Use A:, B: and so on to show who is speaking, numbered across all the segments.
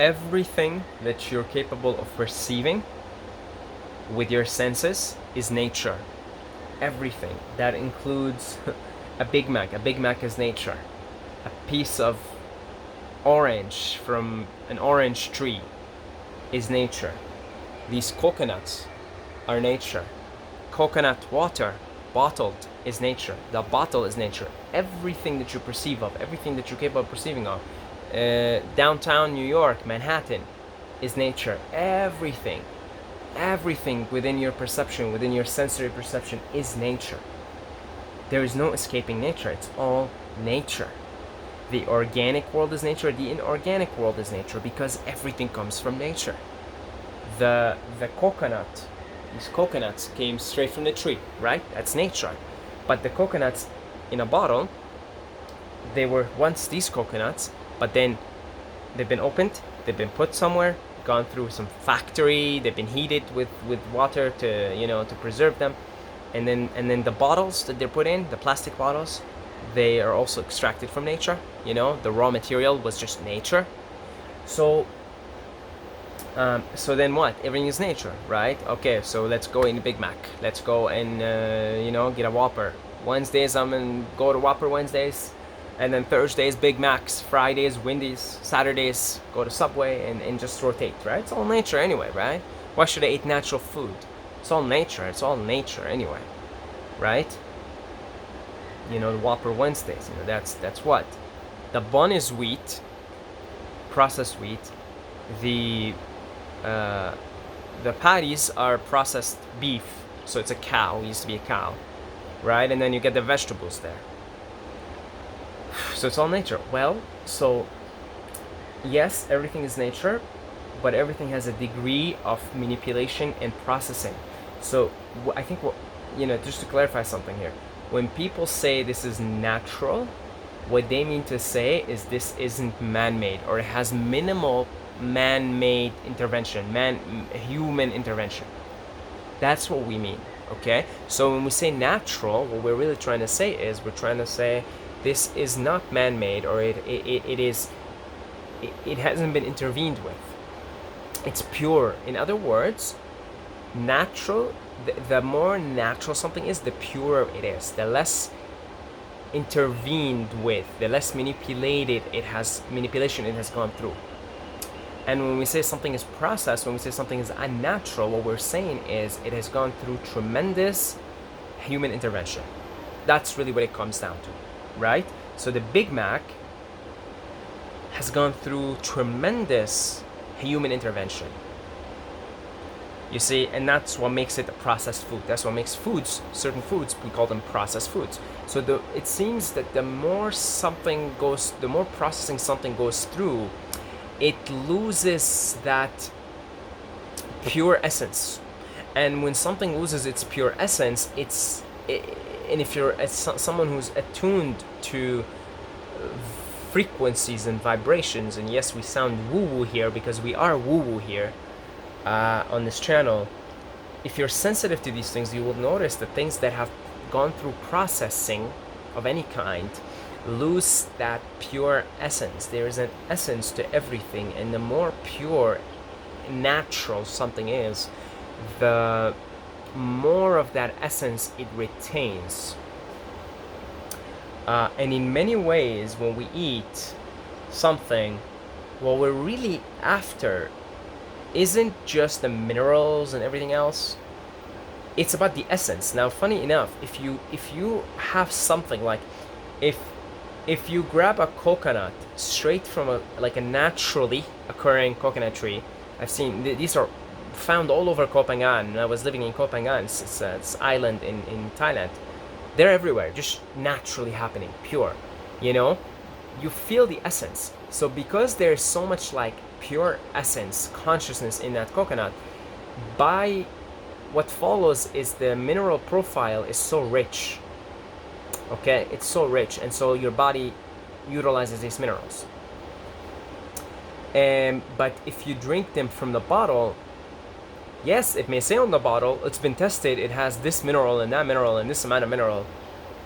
A: Everything that you're capable of perceiving with your senses is nature. Everything. That includes a Big Mac. A Big Mac is nature. A piece of orange from an orange tree is nature. These coconuts are nature. Coconut water, bottled, is nature. The bottle is nature. Everything that you perceive of, everything that you're capable of perceiving of, downtown New York, Manhattan, is nature. Everything within your perception, within your sensory perception, is nature. There is no escaping nature. It's all nature. The organic world is nature. The inorganic world is nature, because everything comes from nature. The coconut, these coconuts came straight from the tree, right? That's nature. But the coconuts in a bottle, they were once these coconuts, but then they've been opened, they've been put somewhere, gone through some factory, they've been heated with water to preserve them, and then the bottles that they're put in, the plastic bottles, they are also extracted from nature. The raw material was just nature. So then what? Everything is nature, right? Okay, so let's go in Big Mac. Let's go and get a Whopper. Wednesdays I'm gonna go to Whopper Wednesdays, and then Thursdays Big Macs, Fridays Wendy's, Saturdays go to Subway, and just rotate, right? It's all nature anyway, right? Why should I eat natural food? It's all nature. It's all nature anyway, right? The Whopper Wednesdays. That's what. The bun is wheat, processed wheat. The patties are processed beef, so it's a cow. It used to be a cow, right? And then you get the vegetables there. So it's all nature. Well, so yes, everything is nature, but everything has a degree of manipulation and processing. So I think just to clarify something here, when people say this is natural, what they mean to say is this isn't man-made, or it has minimal man-made intervention, human intervention. That's what we mean, okay? So when we say natural, what we're really trying to say is we're trying to say this is not man-made, or it hasn't been intervened with. It's pure. In other words, natural, the more natural something is, the purer it is. The less intervened with, the less manipulation it has gone through. And when we say something is processed, when we say something is unnatural, what we're saying is it has gone through tremendous human intervention. That's really what it comes down to, right? So the Big Mac has gone through tremendous human intervention. You see, and that's what makes it a processed food. That's what makes certain foods, we call them processed foods. So it seems that the more processing something goes through, it loses that pure essence. And when something loses its pure essence, and if you're someone who's attuned to frequencies and vibrations, and yes, we sound woo-woo here because we are woo-woo here on this channel. If you're sensitive to these things, you will notice that things that have gone through processing of any kind lose that pure essence. There is an essence to everything, and the more pure, natural something is, the more of that essence it retains. And in many ways, when we eat something, what we're really after isn't just the minerals and everything else. It's about the essence. Now, funny enough, if you have something like, if you grab a coconut straight from a naturally occurring coconut tree, I've seen these are found all over Koh Phangan. I was living in Koh Phangan, it's island in Thailand. They're everywhere, just naturally happening, pure. You feel the essence. So because there's so much pure essence, consciousness in that coconut, by what follows is the mineral profile is so rich. Okay, it's so rich, and so your body utilizes these minerals. But if you drink them from the bottle, yes, it may say on the bottle, it's been tested, it has this mineral and that mineral and this amount of mineral,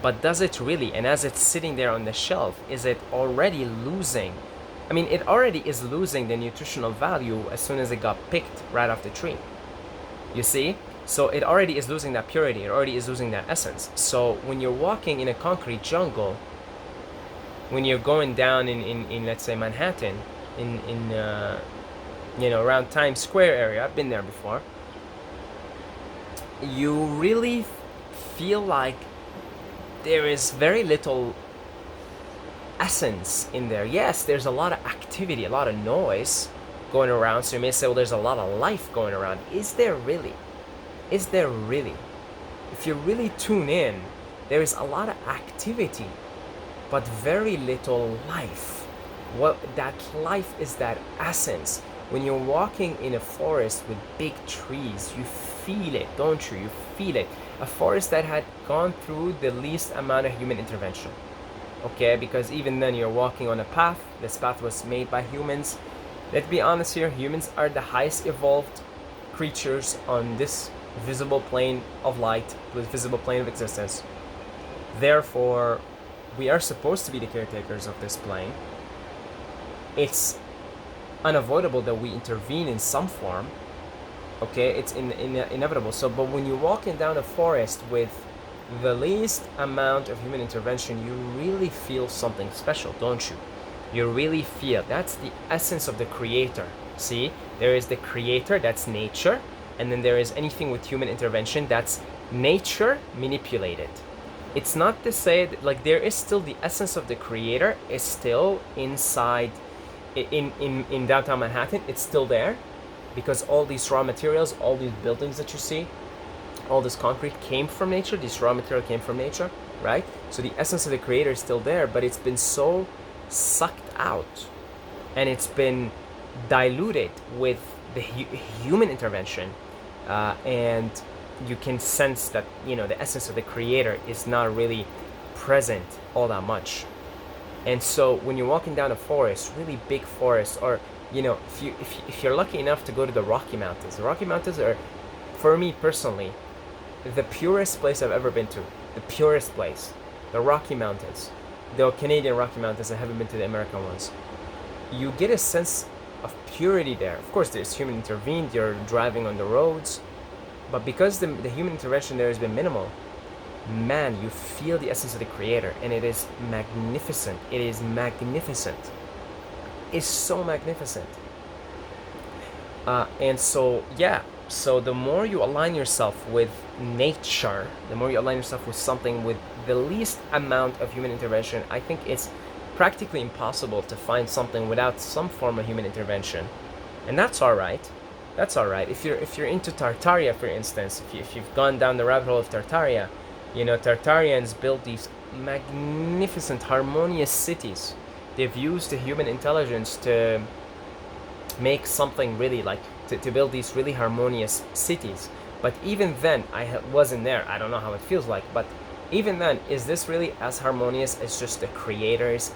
A: but does it really? And as it's sitting there on the shelf, is it already losing? I mean, it already is losing the nutritional value as soon as it got picked right off the tree. You see? So it already is losing that purity, it already is losing that essence. So when you're walking in a concrete jungle, when you're going down in let's say Manhattan, around Times Square area, I've been there before, you really feel like there is very little essence in there. Yes, there's a lot of activity, a lot of noise going around, so you may say, well, there's a lot of life going around. Is there really? Is there really? If you really tune in, there is a lot of activity, but very little life. What that life is, that essence. When you're walking in a forest with big trees, you feel it, don't you? You feel it. A forest that had gone through the least amount of human intervention. Okay, because even then you're walking on a path. This path was made by humans. Let's be honest here, humans are the highest evolved creatures on this visible plane of light, this visible plane of existence. Therefore, we are supposed to be the caretakers of this plane. It's unavoidable that we intervene in some form. Okay, it's inevitable. So, but when you're walking down a forest with the least amount of human intervention, you really feel something special, don't you? You really feel, that's the essence of the creator. See, there is the creator, that's nature, and then there is anything with human intervention, that's nature manipulated. It's not to say that, like, there is still the essence of the creator is still inside in downtown Manhattan. It's still there, because all these raw materials, all these buildings that you see, all this concrete came from nature, this raw material came from nature, right? So the essence of the creator is still there, but it's been so sucked out and it's been diluted with the human intervention, and you can sense that, the essence of the creator is not really present all that much. And so when you're walking down a forest, really big forest, or if you're lucky enough to go to the Rocky Mountains are, for me personally, the purest place I've ever been to. The purest place. The Rocky Mountains. The Canadian Rocky Mountains. I haven't been to the American ones. You get a sense of purity there. Of course, there's human intervened. You're driving on the roads. But because the human intervention there has been minimal, man, you feel the essence of the creator. And it is magnificent. It is magnificent. It's so magnificent. And so, yeah. So the more you align yourself with nature, the more you align yourself with something with the least amount of human intervention, I think it's practically impossible to find something without some form of human intervention. And that's all right. That's all right. If you're into Tartaria, for instance, if you've gone down the rabbit hole of Tartaria, Tartarians built these magnificent, harmonious cities. They've used the human intelligence to make something really to build these really harmonious cities. But even then, I wasn't there. I don't know how it feels like. But even then, is this really as harmonious as just the creator's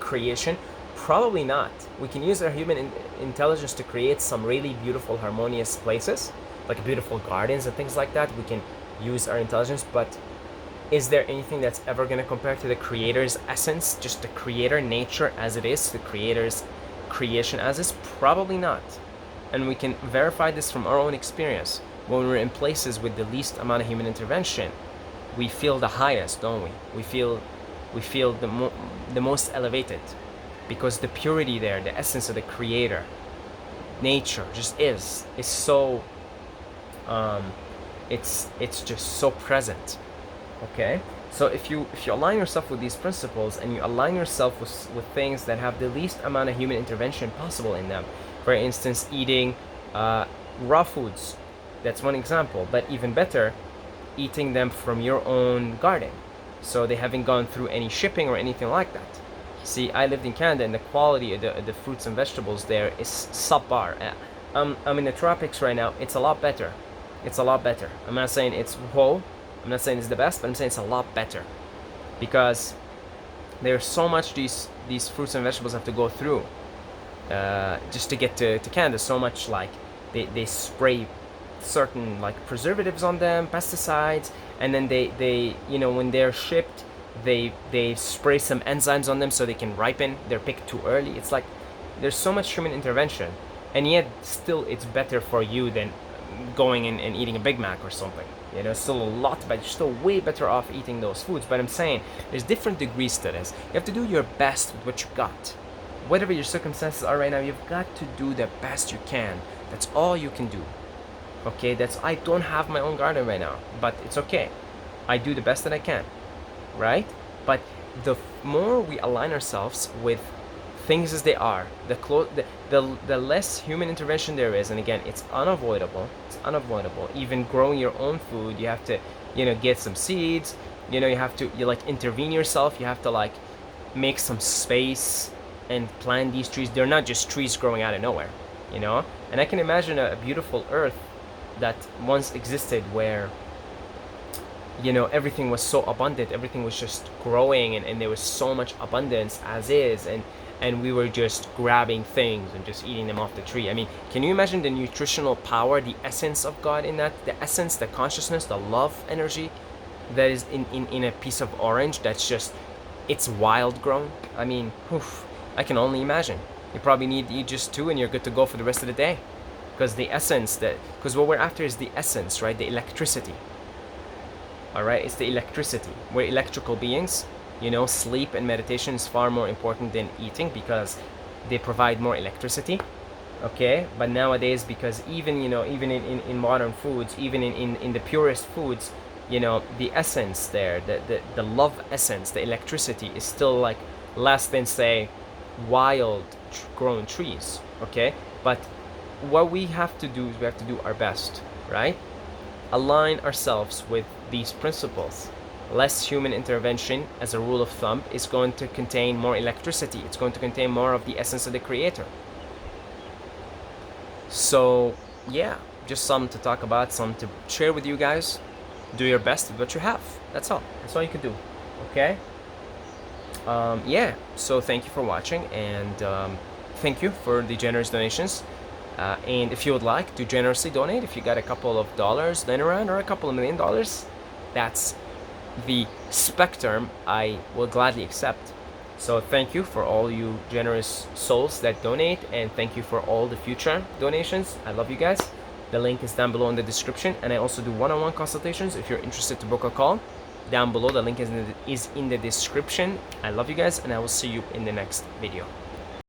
A: creation? Probably not. We can use our human intelligence to create some really beautiful, harmonious places, like beautiful gardens and things like that. We can use our intelligence, but is there anything that's ever going to compare to the creator's essence, just the creator, nature as it is, the creator's creation as is? Probably not. And we can verify this from our own experience. When we're in places with the least amount of human intervention, we feel the highest, don't we? We feel the most elevated, because the purity there, the essence of the creator, nature, just is so it's just so present. Okay, so if you align yourself with these principles, and you align yourself with things that have the least amount of human intervention possible in them, for instance, eating raw foods, that's one example. But even better, eating them from your own garden, so they haven't gone through any shipping or anything like that. See, I lived in Canada, and the quality of the fruits and vegetables there is subpar. I'm in the tropics right now. It's a lot better. It's a lot better. I'm not saying it's whoa. I'm not saying it's the best, but I'm saying it's a lot better, because there's so much these fruits and vegetables have to go through just to get to Canada. So much, like they spray certain preservatives on them, pesticides, and then they when they're shipped, they spray some enzymes on them so they can ripen. They're picked too early. It's like There's so much human intervention, and yet still it's better for you than going and eating a Big Mac or something. You know, still a lot, but you're still way better off eating those foods. But I'm saying there's different degrees to this. You have to do your best with what you got. Whatever your circumstances are right now, you've got to do the best you can. That's all you can do. Okay, I don't have my own garden right now, but it's okay. I do the best that I can, right? But the more we align ourselves with things as they are, the less human intervention there is. And again, it's unavoidable. It's unavoidable. Even growing your own food, you have to, get some seeds. You have to, intervene yourself. You have to make some space and plant these trees. They're not just trees growing out of nowhere, And I can imagine a beautiful earth that once existed where everything was so abundant, everything was just growing, and there was so much abundance as is, and we were just grabbing things and just eating them off the tree. I mean, can you imagine the nutritional power, the essence of God in that, the essence, the consciousness, the love energy that is in a piece of orange that's just, it's wild grown? I mean, I can only imagine. You probably need to eat just 2 and you're good to go for the rest of the day. Because what we're after is the essence, right? The electricity. All right, it's the electricity. We're electrical beings. Sleep and meditation is far more important than eating because they provide more electricity. Okay, but nowadays, because even in modern foods, even in the purest foods, the essence there, the love essence, the electricity is still less than, say, wild grown trees. Okay, but what we have to do is we have to do our best, right? Align ourselves with these principles. Less human intervention, as a rule of thumb, is going to contain more electricity. It's going to contain more of the essence of the creator. So yeah, just something to talk about, something to share with you guys. Do your best with what you have. That's all you can do. Okay. Yeah, so thank you for watching, and thank you for the generous donations. And if you would like to generously donate, if you got a couple of dollars laying around or a couple of $1 million, that's the spectrum I will gladly accept. So thank you for all you generous souls that donate, and thank you for all the future donations. I love you guys. The link is down below in the description, and I also do one-on-one consultations if you're interested to book a call. Down below, the link is in the description. I love you guys, and I will see you in the next video.